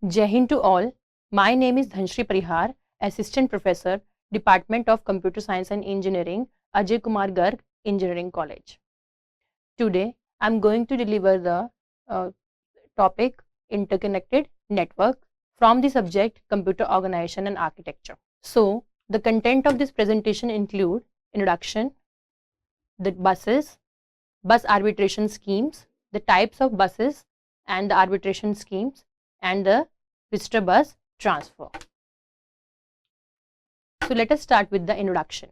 Jai Hind to all. My name is Dhanshri Pariha, Assistant Professor, Department of Computer Science and Engineering, Ajay Kumar Garg, Engineering College. Today, I am going to deliver the topic Interconnected Network from the subject Computer Organization and Architecture. So, the content of this presentation include introduction, the buses, bus arbitration schemes, the types of buses and the arbitration schemes, and the visitor bus transfer. So let us start with the introduction.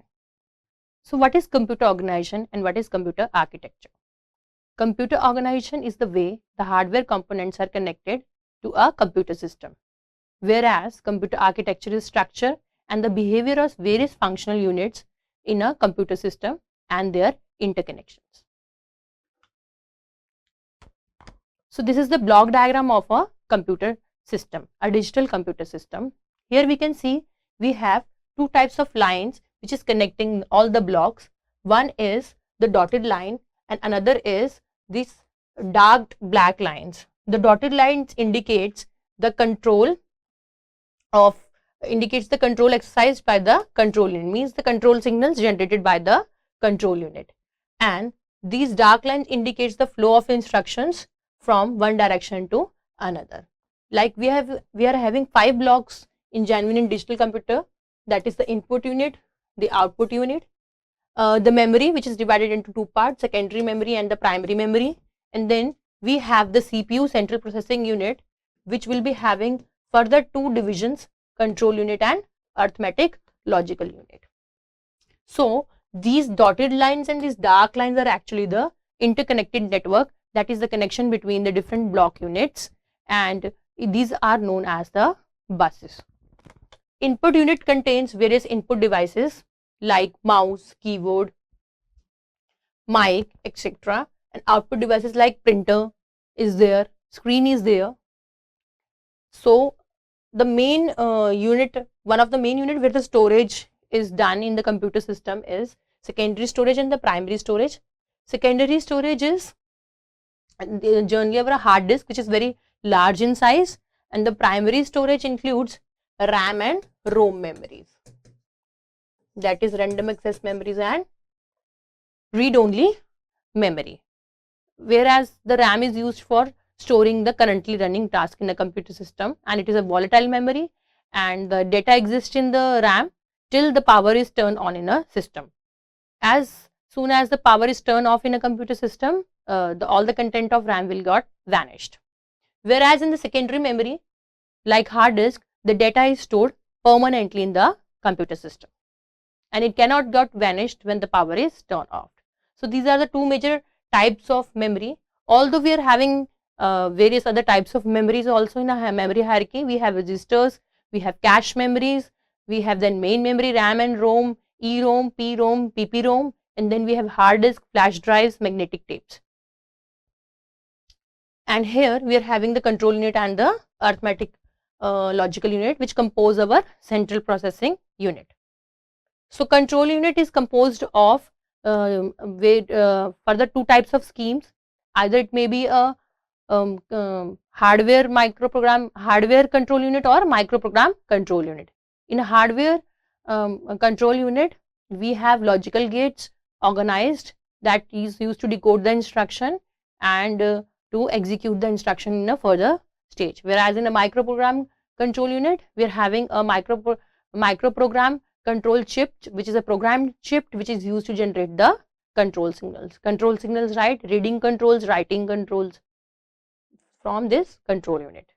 So what is computer organization and what is computer architecture? Computer organization is the way the hardware components are connected to a computer system, whereas computer architecture is structure and the behavior of various functional units in a computer system and their interconnections. So this is the block diagram of a computer system, a digital computer system. Here we can see we have two types of lines which is connecting all the blocks. One is the dotted line and another is these dark black lines. The dotted lines indicates the control exercised by the control unit, means the control signals generated by the control unit, and these dark lines indicates the flow of instructions from one direction to another. Like we are having 5 blocks in genuine digital computer, that is the input unit, the output unit, the memory which is divided into 2 parts, secondary memory and the primary memory, and then we have the CPU, central processing unit, which will be having further 2 divisions, control unit and arithmetic logical unit. So these dotted lines and these dark lines are actually the interconnected network, that is the connection between the different block units, and these are known as the buses. Input unit contains various input devices like mouse, keyboard, mic, etc. and output devices like printer is there, screen is there. So the main unit, one of the main unit where the storage is done in the computer system is secondary storage and the primary storage. Secondary storage is generally a hard disk which is very large in size, and the primary storage includes RAM and ROM memories, that is random access memories and read-only memory, whereas the RAM is used for storing the currently running task in the computer system, and it is a volatile memory, and the data exists in the RAM till the power is turned on in a system. As soon as the power is turned off in a computer system, all the content of RAM will got vanished. Whereas in the secondary memory, like hard disk, the data is stored permanently in the computer system and it cannot get vanished when the power is turned off. So these are the 2 major types of memory. Although we are having various other types of memories also in a memory hierarchy, we have registers, we have cache memories, we have then main memory, RAM and ROM, EROM, PROM, PPROM, and then we have hard disk, flash drives, magnetic tapes. And here we are having the control unit and the arithmetic logical unit, which compose our central processing unit. So control unit is composed of further 2 types of schemes. Either it may be a hardware control unit or microprogram control unit. In a hardware control unit, we have logical gates organized that is used to decode the instruction and to execute the instruction in a further stage. Whereas in a microprogram control unit, we are having a microprogram control chip, which is a programmed chip which is used to generate the control signals. Control signals, right? Reading controls, writing controls from this control unit.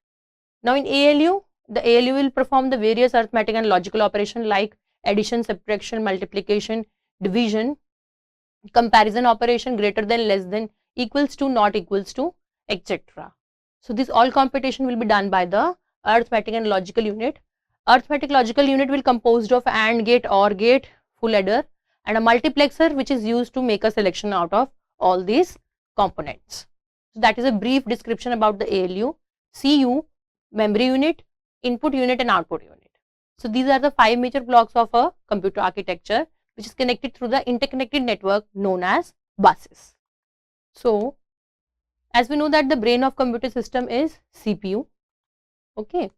Now in ALU, the ALU will perform the various arithmetic and logical operation like addition, subtraction, multiplication, division, comparison operation, greater than, less than, equals to, not equals to, etc. So this all computation will be done by the arithmetic and logical unit. Arithmetic logical unit will composed of AND gate, OR gate, full adder, and a multiplexer which is used to make a selection out of all these components. So that is a brief description about the ALU. CU, memory unit, input unit and output unit. So these are the 5 major blocks of a computer architecture which is connected through the interconnected network known as buses. So as we know that the brain of computer system is CPU, Okay,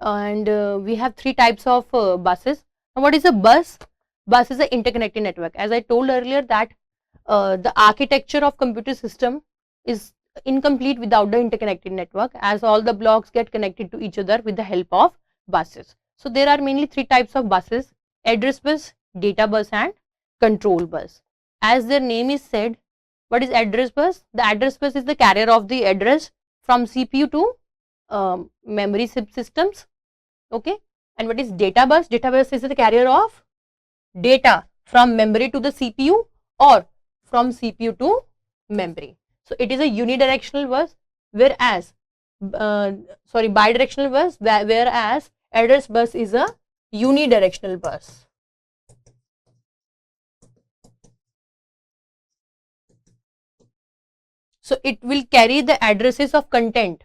and we have three types of buses. Now, what is a bus? Bus is an interconnected network. As I told earlier that the architecture of computer system is incomplete without the interconnected network, as all the blocks get connected to each other with the help of buses. So there are mainly three types of buses: address bus, data bus, and control bus. As their name is said, what is address bus? The address bus is the carrier of the address from CPU to memory systems. Okay, and what is data bus? Data bus is the carrier of data from memory to the CPU or from CPU to memory. So it is a unidirectional bus, whereas bidirectional bus, whereas address bus is a unidirectional bus. So it will carry the addresses of content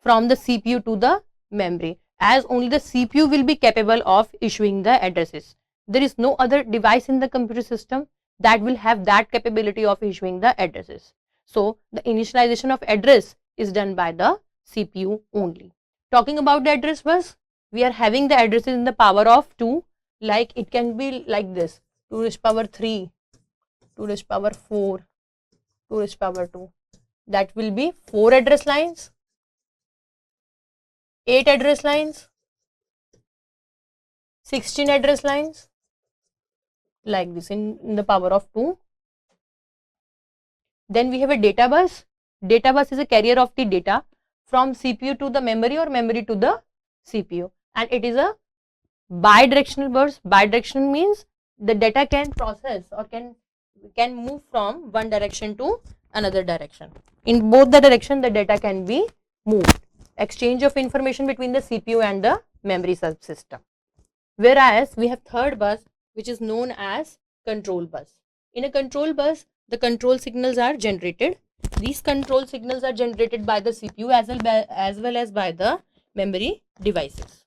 from the CPU to the memory, as only the CPU will be capable of issuing the addresses. There is no other device in the computer system that will have that capability of issuing the addresses. So the initialization of address is done by the CPU only. Talking about the address bus, we are having the addresses in the power of 2, like it can be like this: 2 raised power 3, 2 raised power 4, 2 raised power 2. That will be 4 address lines, 8 address lines, 16 address lines, like this in the power of 2. Then we have a data bus. Data bus is a carrier of the data from CPU to the memory or memory to the CPU, and it is a bidirectional bus. Bidirectional means the data can process or can move from one direction to another direction. In both the direction, the data can be moved. Exchange of information between the CPU and the memory subsystem. Whereas we have third bus, which is known as control bus. In a control bus, the control signals are generated. These control signals are generated by the CPU as well as by the memory devices.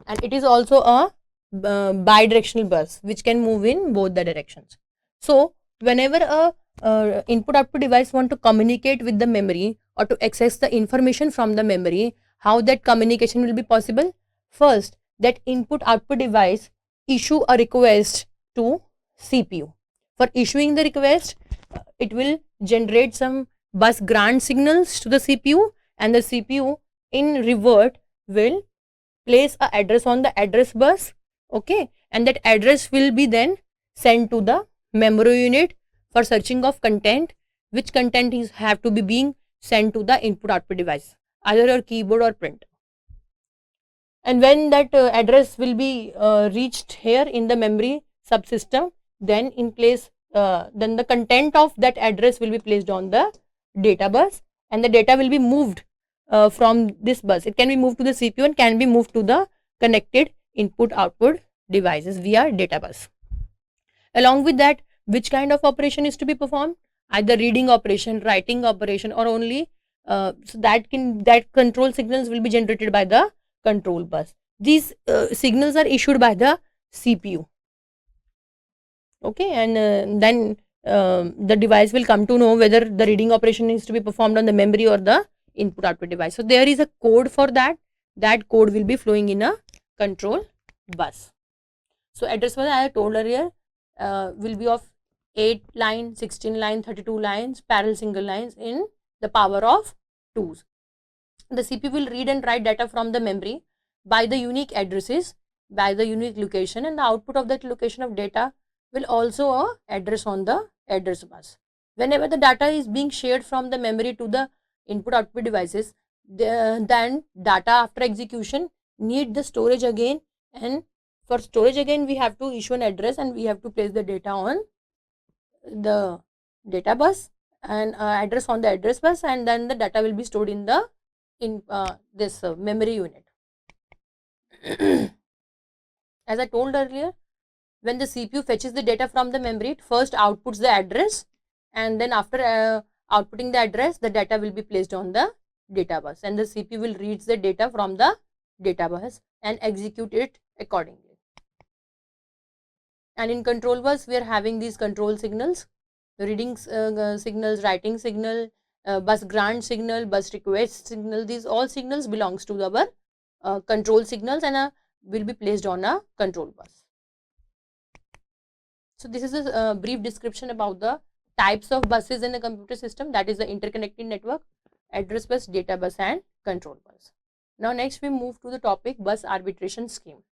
And it is also a bidirectional bus which can move in both the directions. So whenever a input output device want to communicate with the memory or to access the information from the memory, how that communication will be possible? First, that input output device issue a request to CPU. For issuing the request, it will generate some bus grant signals to the CPU, and the CPU in revert will place a address on the address bus. Okay, and that address will be then sent to the memory unit for searching of content, which content is have to be being sent to the input output device, either your keyboard or printer. And when that address will be reached here in the memory subsystem, then then the content of that address will be placed on the data bus, and the data will be moved from this bus. It can be moved to the CPU and can be moved to the connected input output devices via data bus. Along with that, which kind of operation is to be performed? Either reading operation, writing operation, or only so that control signals will be generated by the control bus. These signals are issued by the CPU. Okay, and then the device will come to know whether the reading operation is to be performed on the memory or the input output device. So there is a code for that. That code will be flowing in a control bus. So address bus, I told earlier, will be of 8 line, 16 line, 32 lines, parallel single lines in the power of 2s. The CPU will read and write data from the memory by the unique addresses, by the unique location, and the output of that location of data will also a address on the address bus. Whenever the data is being shared from the memory to the input output devices, then data after execution need the storage again, and for storage again we have to issue an address and we have to place the data on the data bus and address on the address bus, and then the data will be stored in the this memory unit. As I told earlier, when the CPU fetches the data from the memory, it first outputs the address, and then after outputting the address, the data will be placed on the data bus, and the CPU will read the data from the data bus and execute it accordingly. And in control bus, we are having these control signals, reading signals, writing signal, bus grant signal, bus request signal, these all signals belongs to our control signals and will be placed on a control bus. So this is a brief description about the types of buses in the computer system, that is the interconnected network, address bus, data bus and control bus. Now next we move to the topic bus arbitration scheme.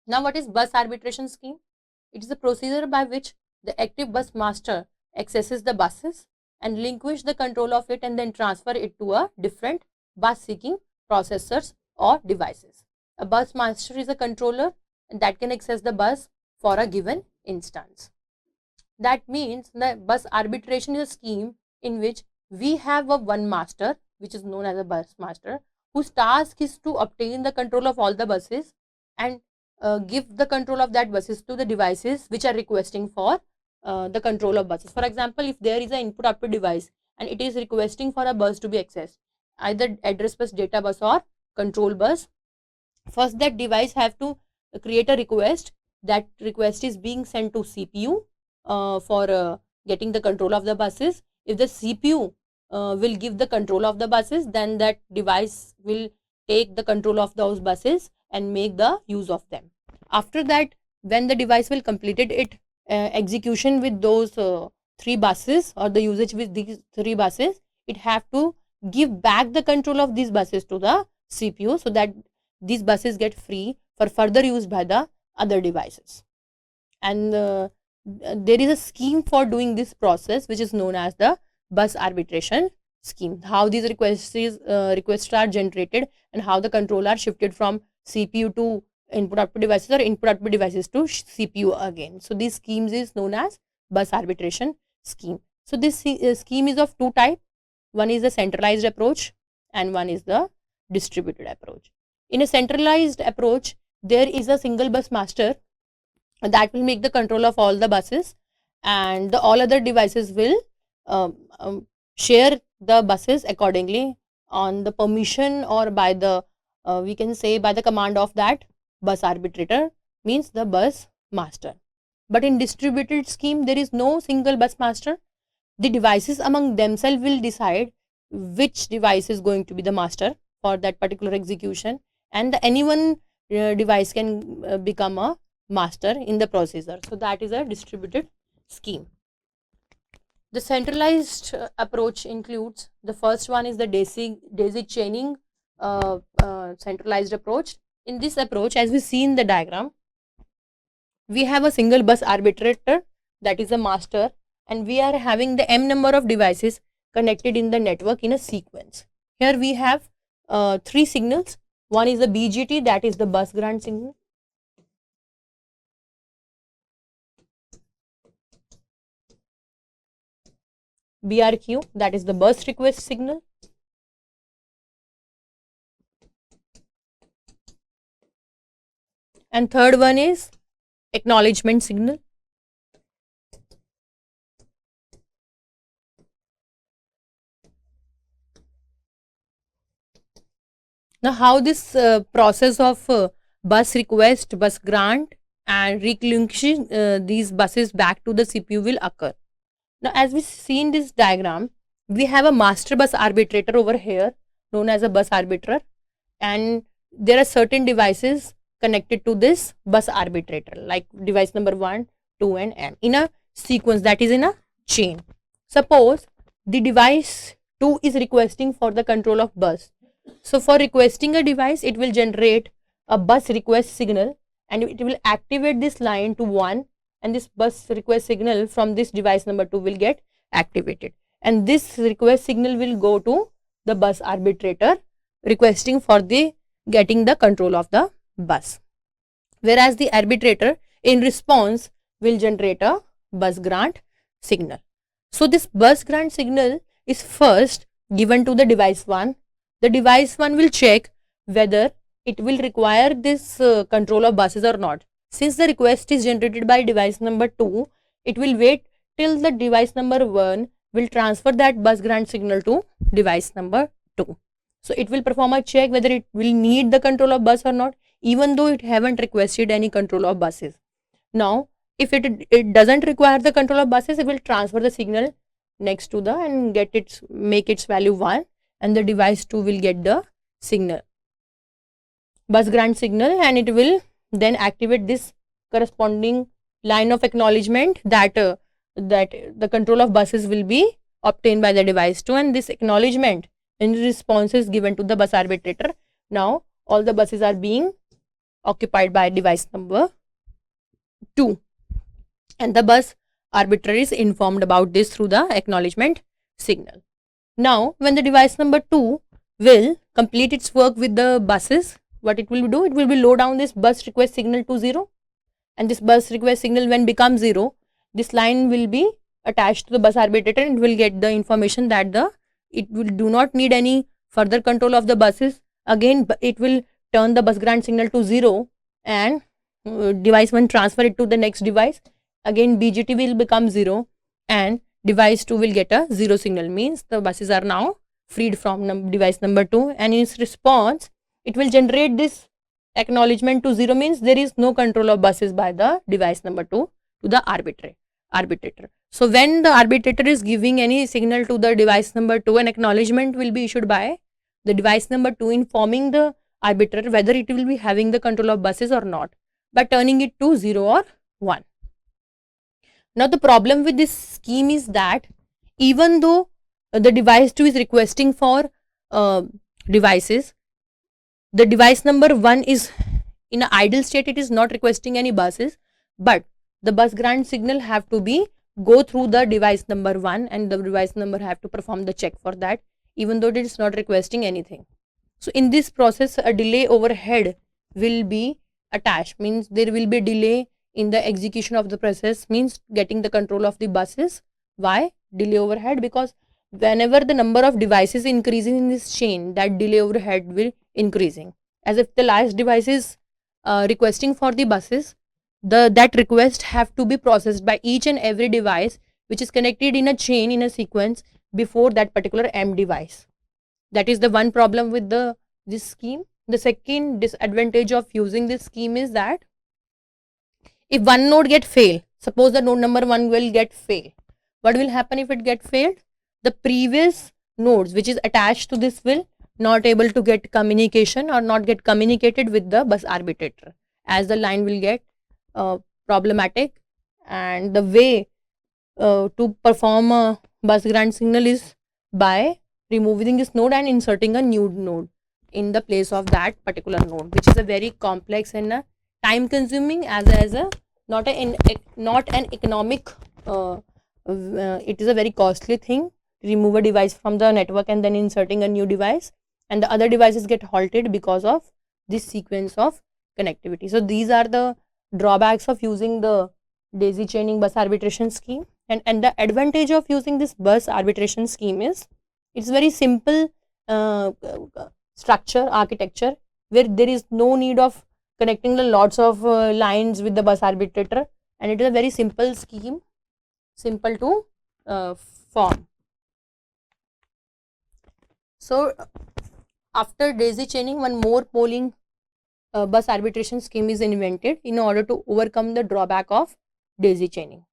Now what is bus arbitration scheme? It is a procedure by which the active bus master accesses the buses and relinquish the control of it and then transfer it to a different bus seeking processors or devices. A bus master is a controller that can access the bus for a given instance. That means the bus arbitration is a scheme in which we have a one master, which is known as a bus master, whose task is to obtain the control of all the buses and give the control of that buses to the devices which are requesting for the control of buses. For example, if there is an input output device and it is requesting for a bus to be accessed, either address bus, data bus or control bus, first that device have to create a request. That request is being sent to CPU for getting the control of the buses. If the CPU will give the control of the buses, then that device will take the control of those buses and make the use of them. After that, when the device will completed its execution with those 3 buses or the usage with these 3 buses, it have to give back the control of these buses to the CPU so that these buses get free for further use by the other devices. And there is a scheme for doing this process which is known as the bus arbitration scheme. How these requests are generated and how the control are shifted from CPU to input output devices or input output devices to CPU again. So these schemes is known as bus arbitration scheme. So this scheme is of 2 types. One is the centralized approach and one is the distributed approach. In a centralized approach, there is a single bus master that will make the control of all the buses and the all other devices will share the buses accordingly on the permission or by the we can say by the command of that bus arbitrator, means the bus master. But in distributed scheme, there is no single bus master. The devices among themselves will decide which device is going to be the master for that particular execution, and anyone device can become a master in the procedure. So that is a distributed scheme. The centralized approach includes, the first one is the daisy chaining centralized approach. In this approach, as we see in the diagram, we have a single bus arbitrator, that is a master, and we are having the m number of devices connected in the network in a sequence. Here we have 3 signals. One is the BGT, that is the bus grant signal. BRQ, that is the bus request signal. And third one is acknowledgement signal. Now, how this process of bus request, bus grant and relinquishing these buses back to the CPU will occur. Now, as we see in this diagram, we have a master bus arbitrator over here known as a bus arbiter, and there are certain devices connected to this bus arbitrator like device number 1, 2 and m in a sequence, that is in a chain. Suppose the device 2 is requesting for the control of bus. So for requesting a device, it will generate a bus request signal and it will activate this line to 1, and this bus request signal from this device number 2 will get activated, and this request signal will go to the bus arbitrator requesting for the getting the control of the bus, whereas the arbitrator in response will generate a bus grant signal. So this bus grant signal is first given to the device 1. The device 1 will check whether it will require this control of buses or not. Since the request is generated by device number 2, it will wait till the device number 1 will transfer that bus grant signal to device number 2. So it will perform a check whether it will need the control of bus or not, even though it haven't requested any control of buses. Now, if it doesn't require the control of buses, it will transfer the signal next to the and make its value 1, and the device 2 will get the signal, bus grant signal, and it will then activate this corresponding line of acknowledgement that that the control of buses will be obtained by the device 2, and this acknowledgement and response is given to the bus arbitrator. Now all the buses are being occupied by device number 2, and the bus arbitrator is informed about this through the acknowledgement signal. Now when the device number 2 will complete its work with the buses, what it will do, it will be load down this bus request signal to 0, and this bus request signal when becomes 0, this line will be attached to the bus arbitrator and it will get the information that it will do not need any further control of the buses. Again it will turn the bus grant signal to 0 and device 1 transfer it to the next device. Again BGT will become 0 and device 2 will get a 0 signal, means the buses are now freed from device number 2, and in its response it will generate this acknowledgement to 0, means there is no control of buses by the device number 2 to the arbitrator. So when the arbitrator is giving any signal to the device number 2, an acknowledgement will be issued by the device number 2 informing the arbitrator whether it will be having the control of buses or not by turning it to 0 or 1. Now the problem with this scheme is that even though the device 2 is requesting for devices, the device number 1 is in an idle state, it is not requesting any buses, but the bus grant signal have to be go through the device number 1 and the device number have to perform the check for that, even though it is not requesting anything. So in this process a delay overhead will be attached, means there will be delay in the execution of the process, means getting the control of the buses. Why delay overhead? Because whenever the number of devices increasing in this chain, that delay overhead will increasing. As if the last device is requesting for the buses, that request have to be processed by each and every device which is connected in a chain in a sequence before that particular M device. That is the one problem with this scheme. The second disadvantage of using this scheme is that if one node get fail, suppose the node number 1 will get fail, what will happen if it get failed? The previous nodes which is attached to this will not able to get communication or not get communicated with the bus arbitrator, as the line will get problematic, and the way to perform a bus grant signal is by removing this node and inserting a new node in the place of that particular node, which is a very complex and time consuming as a not an economic it is a very costly thing to remove a device from the network and then inserting a new device, and the other devices get halted because of this sequence of connectivity. So these are the drawbacks of using the daisy chaining bus arbitration scheme, and the advantage of using this bus arbitration scheme is it's very simple structure architecture where there is no need of connecting the lots of lines with the bus arbitrator, and it is a very simple scheme, simple to form. So after daisy chaining, one more polling bus arbitration scheme is invented in order to overcome the drawback of daisy chaining.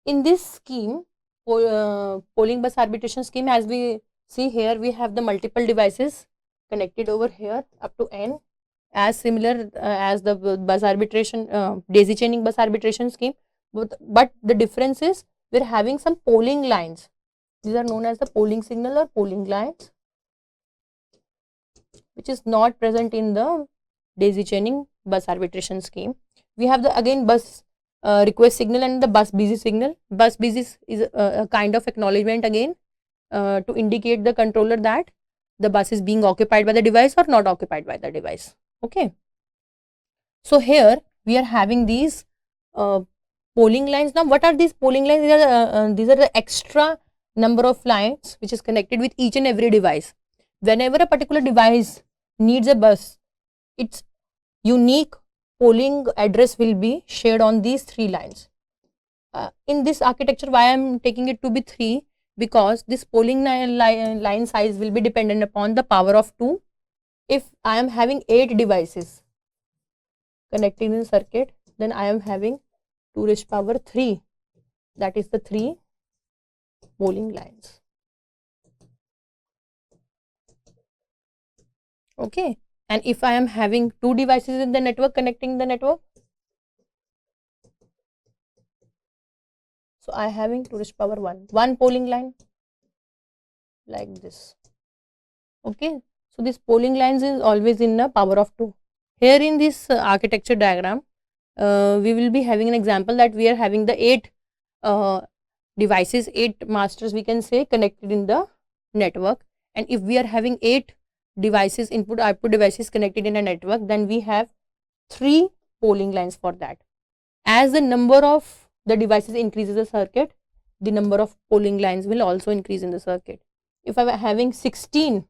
In this scheme, polling bus arbitration scheme, as we see here, we have the multiple devices connected over here up to n, as similar as the bus arbitration daisy chaining bus arbitration scheme, but the difference is we are having some polling lines. These are known as the polling signal or polling lines, which is not present in the daisy chaining bus arbitration scheme. We have the again bus request signal and the bus busy signal. Bus busy is a kind of acknowledgement again to indicate the controller that the bus is being occupied by the device or not occupied by the device. Okay. So here we are having these polling lines. Now what are these polling lines? These are the extra number of lines which is connected with each and every device. Whenever a particular device needs a bus, its unique polling address will be shared on these 3 lines. In this architecture, why I am taking it to be 3? Because this polling line size will be dependent upon the power of 2. If I am having 8 devices connected in circuit, then I am having 2 raised power 3, that is the 3 polling lines. Okay, and if I am having two devices in the network connecting the network, so I am having 2 raised to power 1 polling line like this. Okay, so this polling lines is always in the power of 2. Here in this architecture diagram, we will be having an example that we are having the 8 devices, 8 masters we can say connected in the network, and if we are having 8 devices, input output devices connected in a network, then we have 3 polling lines for that. As the number of the devices increases the circuit, the number of polling lines will also increase in the circuit. If I am having 16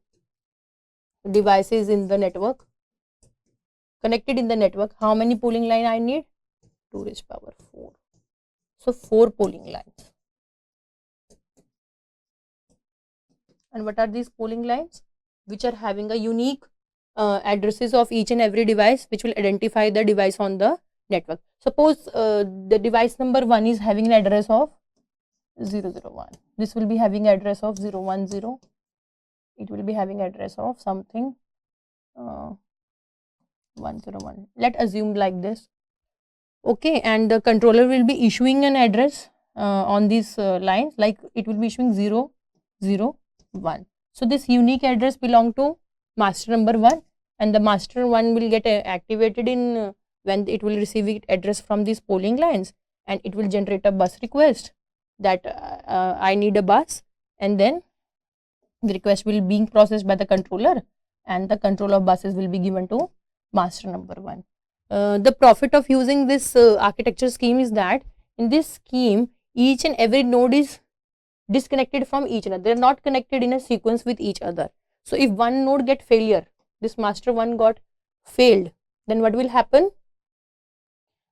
devices in the network connected in the network, how many polling line I need? 2 raised to power 4. So 4 polling lines. And what are these polling lines? Which are having a unique addresses of each and every device, which will identify the device on the network. Suppose the device number 1 is having an address of 001. This will be having address of 010. It will be having address of something 101. Let assume like this. Okay, and the controller will be issuing an address on these lines, like it will be issuing 001. So this unique address belong to master number 1, and the master 1 will get activated in when it will receive it address from these polling lines, and it will generate a bus request that I need a bus, and then the request will be processed by the controller, and the control of buses will be given to master number 1. The profit of using this architecture scheme is that in this scheme each and every node is disconnected from each other. They are not connected in a sequence with each other. So if one node get failure, this master 1 got failed, then what will happen?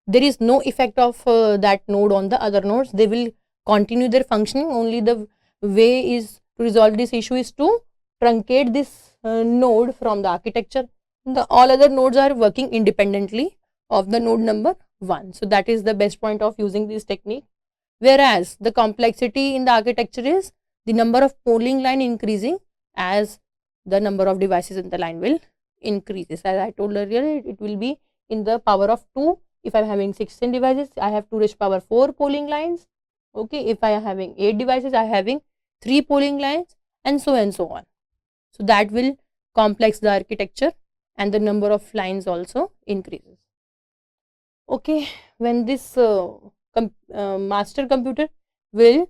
There is no effect of that node on the other nodes. They will continue their functioning. Only the way is to resolve this issue is to truncate this node from the architecture. All other nodes are working independently of the node number 1. So that is the best point of using this technique. Whereas the complexity in the architecture is the number of polling line increasing as the number of devices in the line will increase. As I told earlier, it will be in the power of 2. If I am having 16 devices, I have 2 raised to power 4 polling lines. Okay, if I am having 8 devices, I am having 3 polling lines, and so on. So that will complex the architecture, and the number of lines also increases. Okay, when this master computer will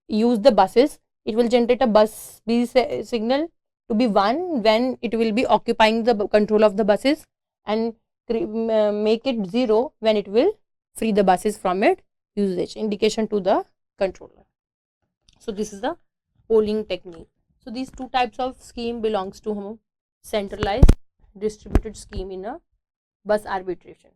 use the buses, it will generate a bus B signal to be 1 when it will be occupying the control of the buses, and make it 0 when it will free the buses from its usage, indication to the controller. So this is the polling technique. So these two types of scheme belongs to centralized distributed scheme in a bus arbitration.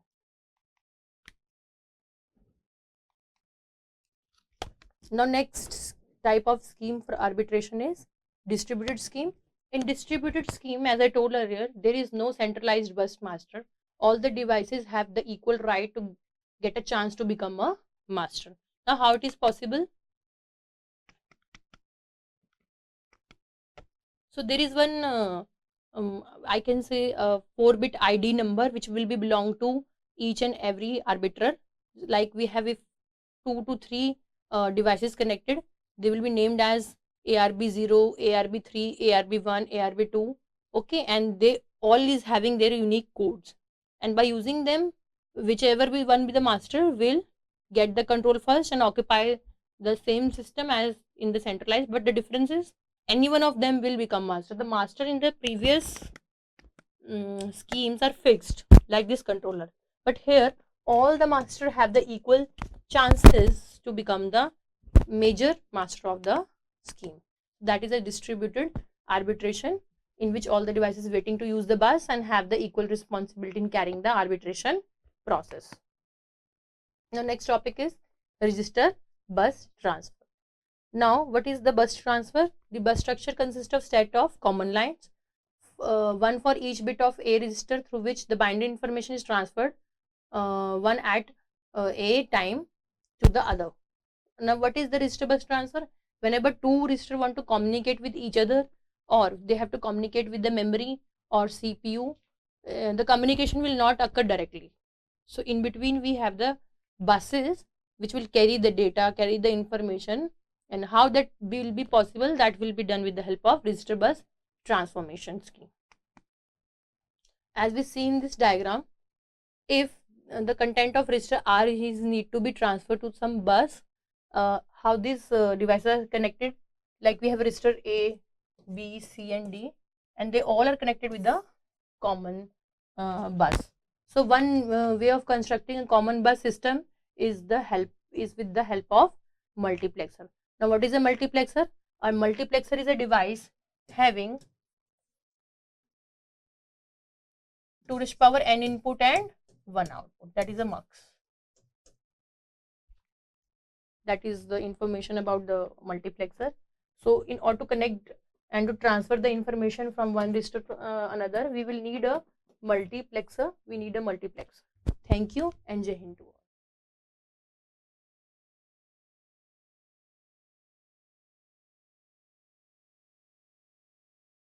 Now next type of scheme for arbitration is distributed scheme. In distributed scheme, as I told earlier, there is no centralized bus master. All the devices have the equal right to get a chance to become a master. Now how it is possible? So there is one I can say a 4-bit ID number which will be belong to each and every arbiter. Like we have if 2 to 3 devices connected, they will be named as ARB0, ARB3, ARB1, ARB2. Okay, and they all is having their unique codes, and by using them, whichever one be the master will get the control first and occupy the same system as in the centralized. But the difference is any one of them will become master. The master in the previous schemes are fixed like this controller, but here all the master have the equal chances to become the major master of the scheme. That is a distributed arbitration in which all the devices waiting to use the bus and have the equal responsibility in carrying the arbitration process. Now next topic is register bus transfer. Now what is the bus transfer? The bus structure consists of set of common lines, one for each bit of A register through which the binary information is transferred, one at a time to the other. Now what is the register bus transfer? Whenever two register want to communicate with each other, or they have to communicate with the memory or CPU, the communication will not occur directly. So in between we have the buses which will carry the data, carry the information, and how that will be possible, that will be done with the help of register bus transformation scheme. As we see in this diagram, if the content of register R is need to be transferred to some bus, how these devices are connected, like we have register A, B, C and D, and they all are connected with the common bus. So one way of constructing a common bus system is with the help of multiplexer. Now what is a multiplexer? A multiplexer is a device having 2 raised power n input and 1 output, that is a mux. That is the information about the multiplexer. So in order to connect and to transfer the information from one register to another, we will need a multiplexer. Thank you and Jai Hind.